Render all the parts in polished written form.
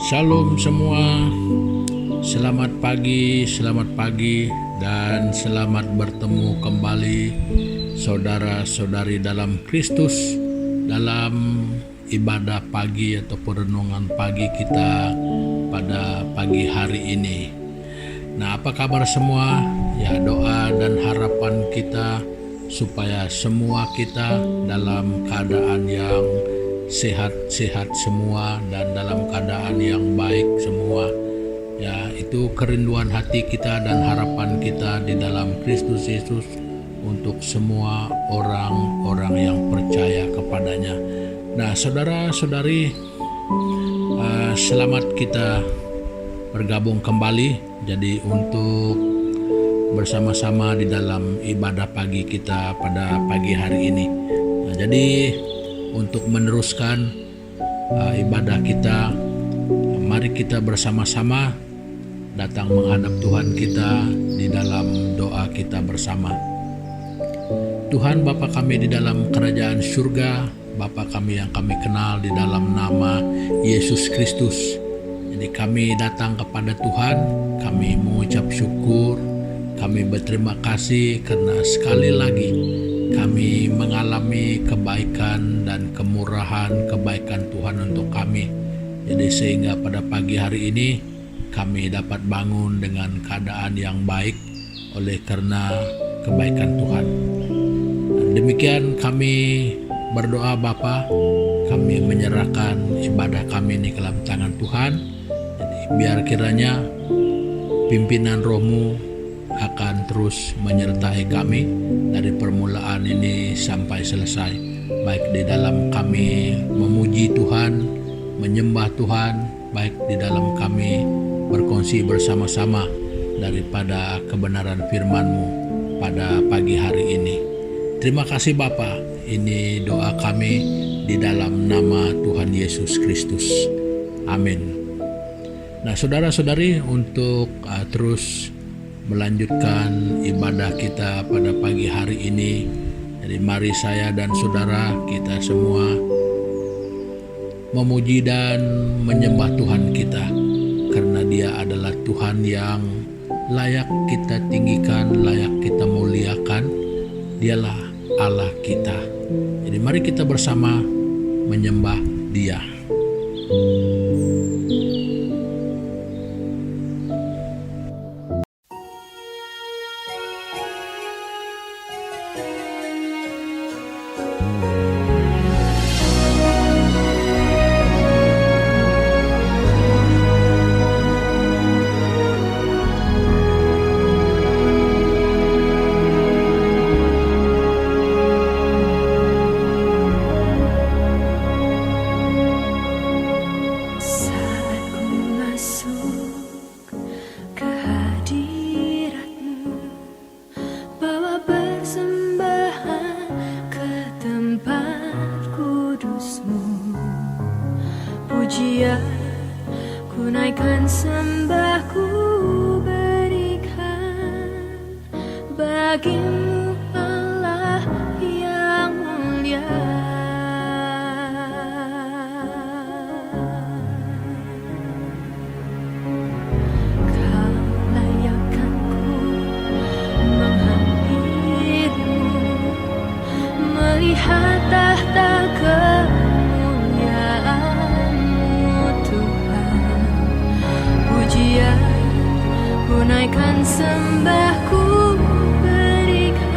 Shalom semua, selamat pagi dan selamat bertemu kembali saudara-saudari dalam Kristus dalam ibadah pagi atau renungan pagi kita pada pagi hari ini. Nah, apa kabar semua? Ya, doa dan harapan kita supaya semua kita dalam keadaan yang sehat-sehat semua dan dalam keadaan yang baik semua. Ya, itu kerinduan hati kita dan harapan kita di dalam Kristus Yesus untuk semua orang-orang yang percaya kepadanya. Nah, saudara-saudari, selamat kita bergabung kembali. Jadi untuk bersama-sama di dalam ibadah pagi kita pada pagi hari ini. Nah, jadi untuk meneruskan ibadah kita, mari kita bersama-sama datang menghadap Tuhan kita di dalam doa kita bersama. Tuhan Bapa kami di dalam kerajaan surga, Bapa kami yang kami kenal di dalam nama Yesus Kristus. Jadi kami datang kepada Tuhan, kami mengucap syukur, kami berterima kasih karena sekali lagi kami mengalami kebaikan dan kemurahan kebaikan Tuhan untuk kami. Jadi sehingga pada pagi hari ini kami dapat bangun dengan keadaan yang baik oleh karena kebaikan Tuhan. Dan demikian kami berdoa Bapa, kami menyerahkan ibadah kami ini ke dalam tangan Tuhan. Jadi biar kiranya pimpinan Roh-Mu akan terus menyertai kami dari permulaan ini sampai selesai, baik di dalam kami memuji Tuhan, menyembah Tuhan, baik di dalam kami berkongsi bersama-sama daripada kebenaran firman-Mu pada pagi hari ini. Terima kasih Bapa, ini doa kami di dalam nama Tuhan Yesus Kristus. Amin. Nah, saudara-saudari, untuk terus melanjutkan ibadah kita pada pagi hari ini. Jadi mari saya dan saudara kita semua memuji dan menyembah Tuhan kita, karena Dia adalah Tuhan yang layak kita tinggikan, layak kita muliakan. Dialah Allah kita. Jadi mari kita bersama menyembah Dia. Ku naikkan sembahku berikan bagimu Allah yang mulia. Kau layakkan ku menghampirimu, melihat tahta ku naikkan sembahku berikan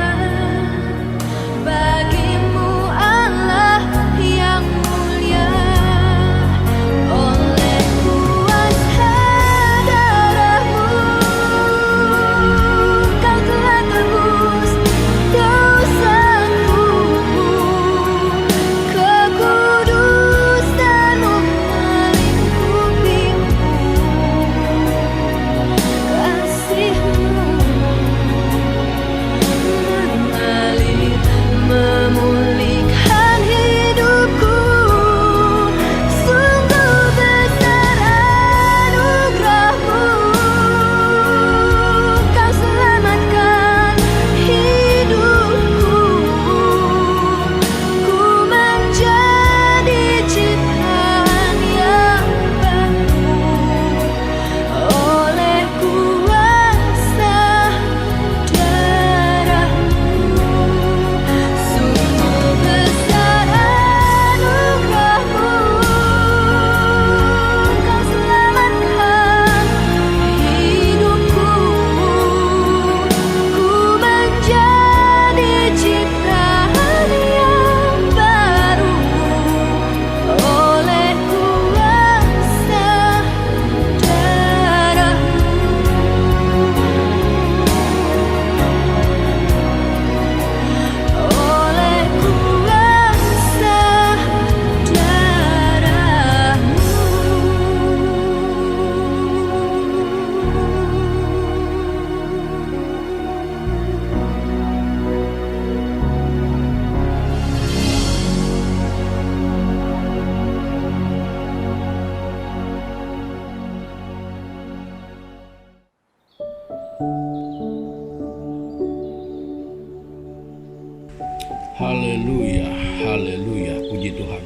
Haleluya, haleluya, puji Tuhan.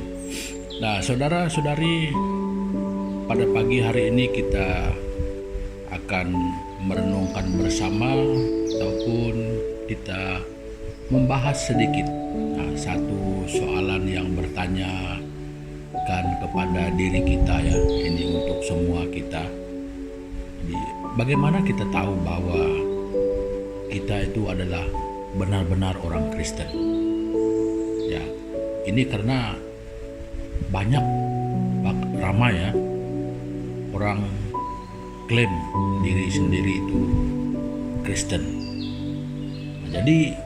Nah, saudara-saudari, pada pagi hari ini kita akan merenungkan bersama ataupun kita membahas sedikit satu soalan yang bertanya kan kepada diri kita ya. Ini untuk semua kita. Jadi, bagaimana kita tahu bahwa kita itu adalah benar-benar orang Kristen? Ya, ini karena banyak ramai ya orang klaim diri sendiri itu Kristen. Nah, jadi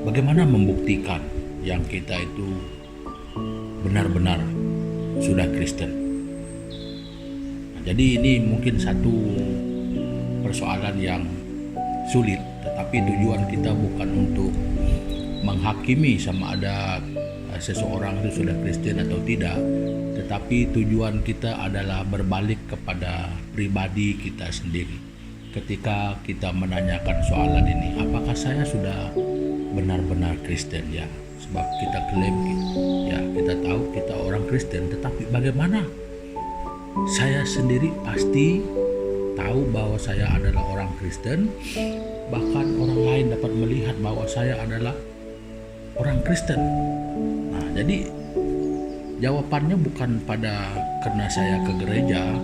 bagaimana membuktikan yang kita itu benar-benar sudah Kristen? Nah, jadi ini mungkin satu persoalan yang sulit, tetapi tujuan kita bukan untuk menghakimi sama ada seseorang itu sudah Kristen atau tidak, tetapi tujuan kita adalah berbalik kepada pribadi kita sendiri. Ketika kita menanyakan soalan ini, apakah saya sudah benar-benar Kristen ya? Sebab kita klaim ya, kita tahu kita orang Kristen, tetapi bagaimana saya sendiri pasti tahu bahwa saya adalah orang Kristen, bahkan orang lain dapat melihat bahwa saya adalah orang Kristen. Nah, jadi jawabannya bukan pada karena saya ke gereja,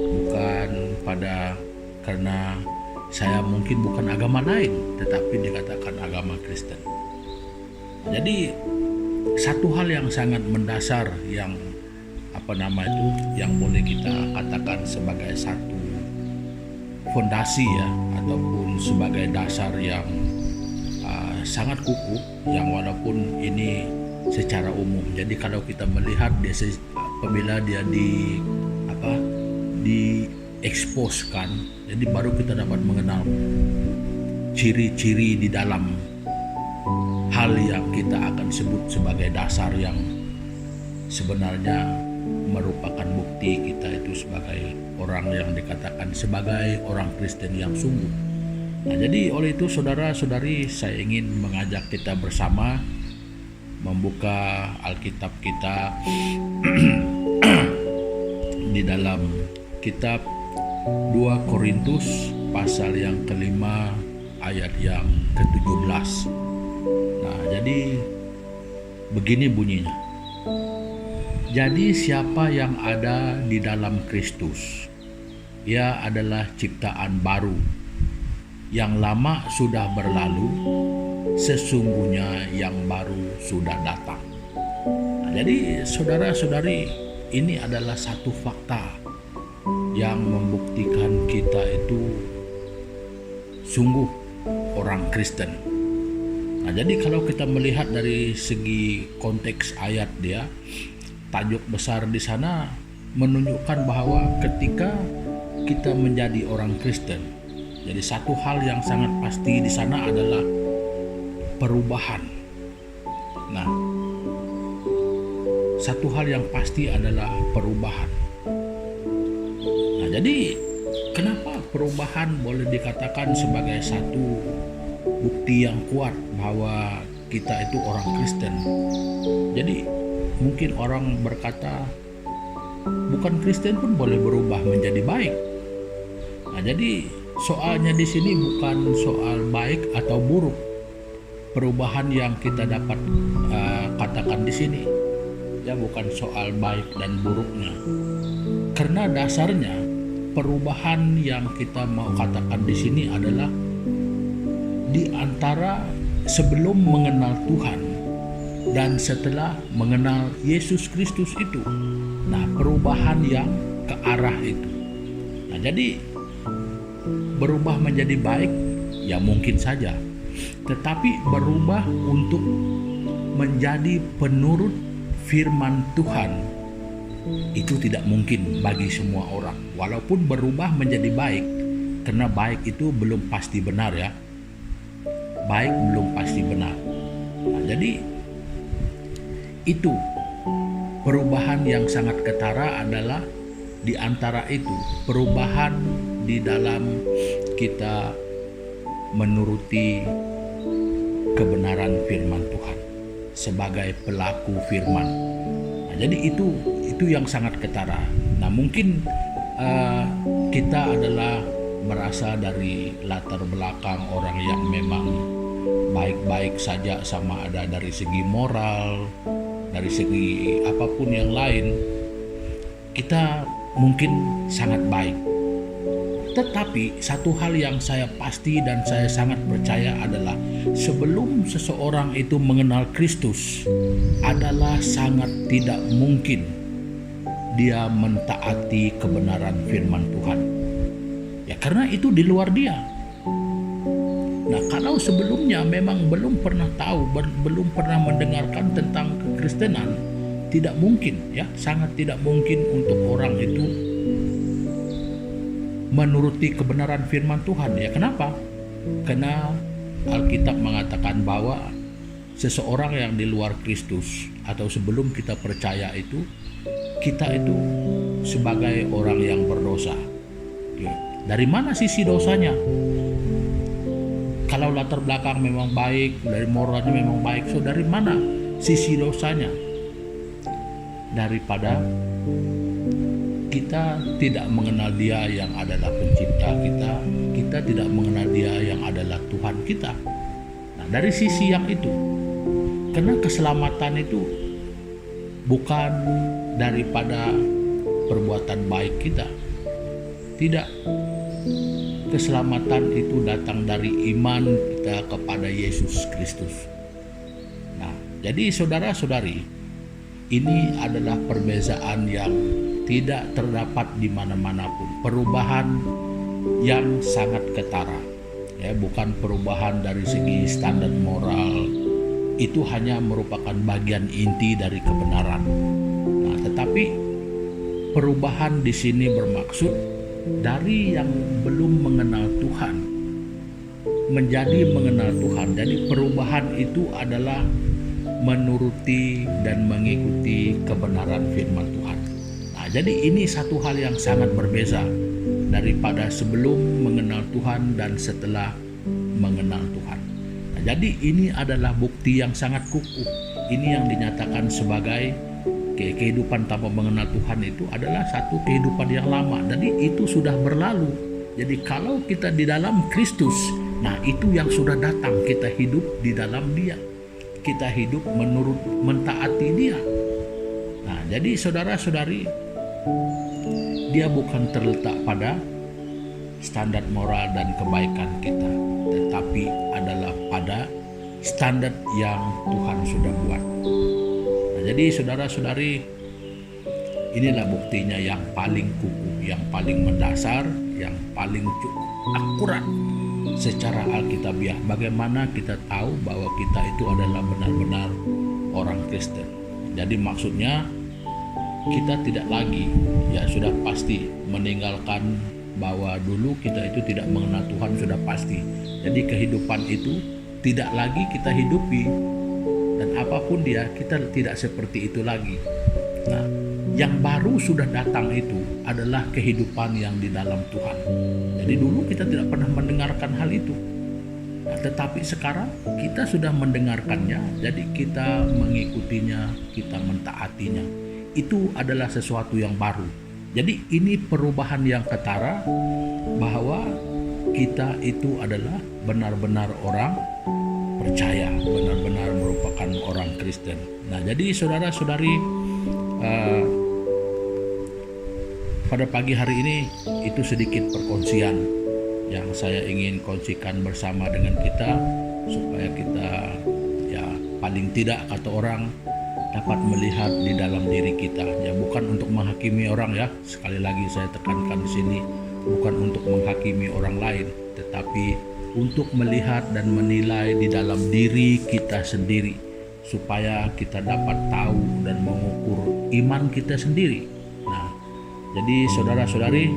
bukan pada karena saya mungkin bukan agama lain, tetapi dikatakan agama Kristen. Jadi satu hal yang sangat mendasar yang yang boleh kita katakan sebagai satu fondasi ya, ataupun sebagai dasar yang sangat kukuh, yang walaupun ini secara umum. Jadi kalau kita melihat dia apabila dia dieksposkan, jadi baru kita dapat mengenal ciri-ciri di dalam hal yang kita akan sebut sebagai dasar yang sebenarnya merupakan bukti kita itu sebagai orang yang dikatakan sebagai orang Kristen yang sungguh. Nah, jadi oleh itu saudara-saudari, saya ingin mengajak kita bersama membuka Alkitab kita di dalam kitab 2 Korintus pasal yang kelima ayat yang ke-17. Nah, jadi begini bunyinya. Jadi siapa yang ada di dalam Kristus, ia adalah ciptaan baru. Yang lama sudah berlalu, sesungguhnya yang baru sudah datang. Nah, jadi saudara-saudari, ini adalah satu fakta yang membuktikan kita itu sungguh orang Kristen. Nah, jadi kalau kita melihat dari segi konteks ayat dia, tajuk besar di sana menunjukkan bahwa ketika kita menjadi orang Kristen, jadi satu hal yang sangat pasti di sana adalah perubahan. Nah, satu hal yang pasti adalah perubahan. Nah, jadi kenapa perubahan boleh dikatakan sebagai satu bukti yang kuat bahwa kita itu orang Kristen? Jadi mungkin orang berkata bukan Kristen pun boleh berubah menjadi baik. Nah, jadi soalnya di sini bukan soal baik atau buruk perubahan yang kita dapat katakan di sini. Ya, bukan soal baik dan buruknya. Karena dasarnya perubahan yang kita mau katakan di sini adalah di antara sebelum mengenal Tuhan dan setelah mengenal Yesus Kristus itu. Nah, perubahan yang ke arah itu. Nah, jadi berubah menjadi baik ya mungkin saja, tetapi berubah untuk menjadi penurut firman Tuhan itu tidak mungkin bagi semua orang. Walaupun berubah menjadi baik, karena baik itu belum pasti benar ya, baik belum pasti benar. Nah, jadi itu perubahan yang sangat ketara adalah di antara itu perubahan di dalam kita menuruti kebenaran firman Tuhan, sebagai pelaku firman. Nah, jadi itu yang sangat ketara. Nah, mungkin kita adalah merasa dari latar belakang orang yang memang baik-baik saja, sama ada dari segi moral, dari segi apapun yang lain, kita mungkin sangat baik. Tetapi satu hal yang saya pasti dan saya sangat percaya adalah sebelum seseorang itu mengenal Kristus, adalah sangat tidak mungkin dia mentaati kebenaran firman Tuhan. Ya, karena itu di luar dia. Nah, kalau sebelumnya memang belum pernah tahu, belum pernah mendengarkan tentang kekristenan, tidak mungkin, ya, sangat tidak mungkin untuk orang itu menuruti kebenaran firman Tuhan. Ya, kenapa? Karena Alkitab mengatakan bahwa seseorang yang di luar Kristus atau sebelum kita percaya itu, kita itu sebagai orang yang berdosa. Ya, dari mana sisi dosanya? Kalau latar belakang memang baik, dari moralnya memang baik, so dari mana sisi dosanya? Daripada kita tidak mengenal Dia yang adalah pencipta kita, kita tidak mengenal Dia yang adalah Tuhan kita. Nah, dari sisi yang itu, karena keselamatan itu bukan daripada perbuatan baik kita. Tidak. Keselamatan itu datang dari iman kita kepada Yesus Kristus. Nah, jadi saudara-saudari, ini adalah perbezaan yang tidak terdapat di mana-mana pun. Perubahan yang sangat ketara. Ya, bukan perubahan dari segi standar moral. Itu hanya merupakan bagian inti dari kebenaran. Nah, tetapi perubahan di sini bermaksud dari yang belum mengenal Tuhan menjadi mengenal Tuhan. Jadi perubahan itu adalah menuruti dan mengikuti kebenaran firman Tuhan. Nah, jadi ini satu hal yang sangat berbeza daripada sebelum mengenal Tuhan dan setelah mengenal Tuhan. Nah, jadi ini adalah bukti yang sangat kukuh. Ini yang dinyatakan sebagai kehidupan tanpa mengenal Tuhan itu adalah satu kehidupan yang lama. Jadi itu sudah berlalu. Jadi kalau kita di dalam Kristus, nah itu yang sudah datang. Kita hidup di dalam Dia. Kita hidup menurut mentaati Dia. Nah, jadi saudara-saudari, Dia bukan terletak pada standar moral dan kebaikan kita, tetapi adalah pada standar yang Tuhan sudah buat. Jadi saudara-saudari, inilah buktinya yang paling kukuh, yang paling mendasar, yang paling cukup akurat secara alkitabiah. Bagaimana kita tahu bahwa kita itu adalah benar-benar orang Kristen? Jadi maksudnya kita tidak lagi, ya sudah pasti meninggalkan bahwa dulu kita itu tidak mengenal Tuhan, sudah pasti. Jadi kehidupan itu tidak lagi kita hidupi. Dan apapun dia, kita tidak seperti itu lagi. Nah, yang baru sudah datang itu adalah kehidupan yang di dalam Tuhan. Jadi dulu kita tidak pernah mendengarkan hal itu. Nah, tetapi sekarang kita sudah mendengarkannya, jadi kita mengikutinya, kita mentaatinya. Itu adalah sesuatu yang baru. Jadi ini perubahan yang ketara, bahwa kita itu adalah benar-benar orang percaya, benar-benar merupakan orang Kristen. Nah, jadi saudara-saudari, pada pagi hari ini itu sedikit perkongsian yang saya ingin kongsikan bersama dengan kita, supaya kita, ya paling tidak kata orang, dapat melihat di dalam diri kita. Ya, bukan untuk menghakimi orang, ya. Sekali lagi saya tekankan di sini, bukan untuk menghakimi orang lain, tetapi untuk melihat dan menilai di dalam diri kita sendiri, supaya kita dapat tahu dan mengukur iman kita sendiri. Nah, jadi saudara-saudari,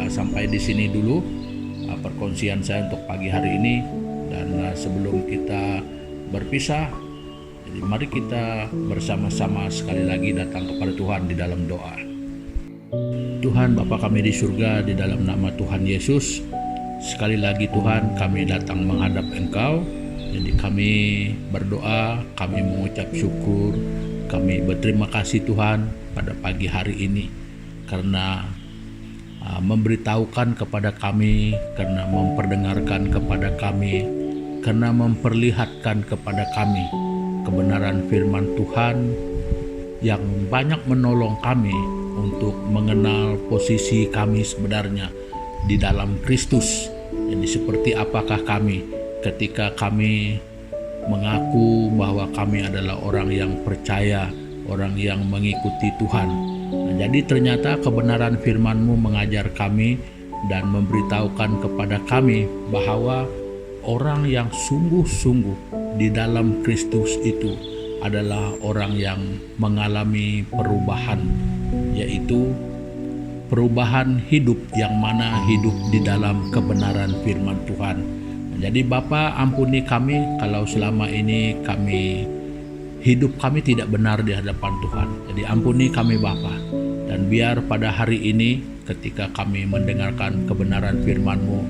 sampai di sini dulu perkongsian saya untuk pagi hari ini. Dan sebelum kita berpisah, jadi mari kita bersama-sama sekali lagi datang kepada Tuhan di dalam doa. Tuhan Bapa kami di surga, di dalam nama Tuhan Yesus, sekali lagi Tuhan, kami datang menghadap Engkau Jadi kami berdoa, kami mengucap syukur, kami berterima kasih Tuhan pada pagi hari ini karena memberitahukan kepada kami, karena memperdengarkan kepada kami, karena memperlihatkan kepada kami kebenaran firman Tuhan yang banyak menolong kami untuk mengenal posisi kami sebenarnya di dalam Kristus. Jadi seperti apakah kami ketika kami mengaku bahwa kami adalah orang yang percaya, orang yang mengikuti Tuhan. Nah, jadi ternyata kebenaran firman-Mu mengajar kami dan memberitahukan kepada kami bahwa orang yang sungguh-sungguh di dalam Kristus itu adalah orang yang mengalami perubahan, yaitu perubahan hidup yang mana hidup di dalam kebenaran firman Tuhan. Jadi Bapa, ampuni kami kalau selama ini hidup kami tidak benar di hadapan Tuhan. Jadi ampuni kami Bapa, dan biar pada hari ini ketika kami mendengarkan kebenaran firman-Mu,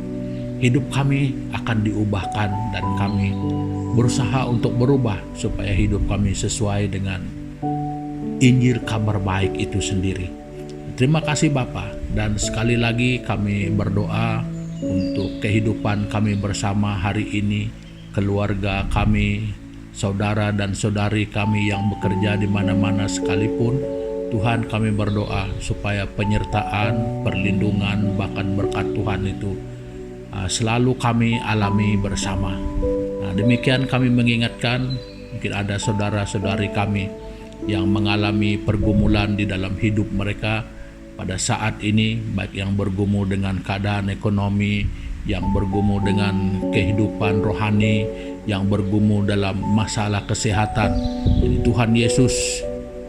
hidup kami akan diubahkan dan kami berusaha untuk berubah supaya hidup kami sesuai dengan Injil kabar baik itu sendiri. Terima kasih Bapa, dan sekali lagi kami berdoa untuk kehidupan kami bersama hari ini, keluarga kami, saudara dan saudari kami yang bekerja di mana-mana sekalipun. Tuhan, kami berdoa supaya penyertaan, perlindungan, bahkan berkat Tuhan itu selalu kami alami bersama. Nah, demikian kami mengingatkan, mungkin ada saudara-saudari kami yang mengalami pergumulan di dalam hidup mereka pada saat ini, baik yang bergumul dengan keadaan ekonomi, yang bergumul dengan kehidupan rohani, yang bergumul dalam masalah kesehatan. Jadi Tuhan Yesus,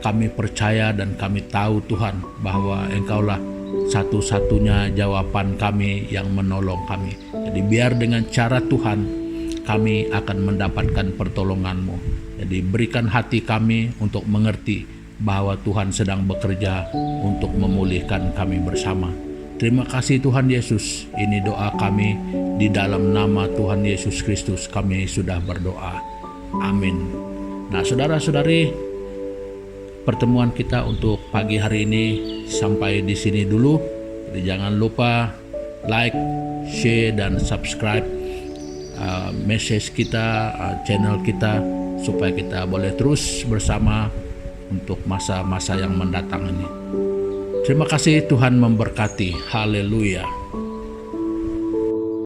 kami percaya dan kami tahu Tuhan bahwa Engkaulah satu-satunya jawaban kami yang menolong kami. Jadi biar dengan cara Tuhan kami akan mendapatkan pertolongan-Mu. Jadi berikan hati kami untuk mengerti bahwa Tuhan sedang bekerja untuk memulihkan kami bersama. Terima kasih Tuhan Yesus. Ini doa kami di dalam nama Tuhan Yesus Kristus kami sudah berdoa. Amin. Nah, saudara-saudari, pertemuan kita untuk pagi hari ini sampai di sini dulu. Jadi jangan lupa like, share dan subscribe message kita, channel kita, supaya kita boleh terus bersama untuk masa-masa yang mendatang ini. Terima kasih, Tuhan memberkati. Haleluya.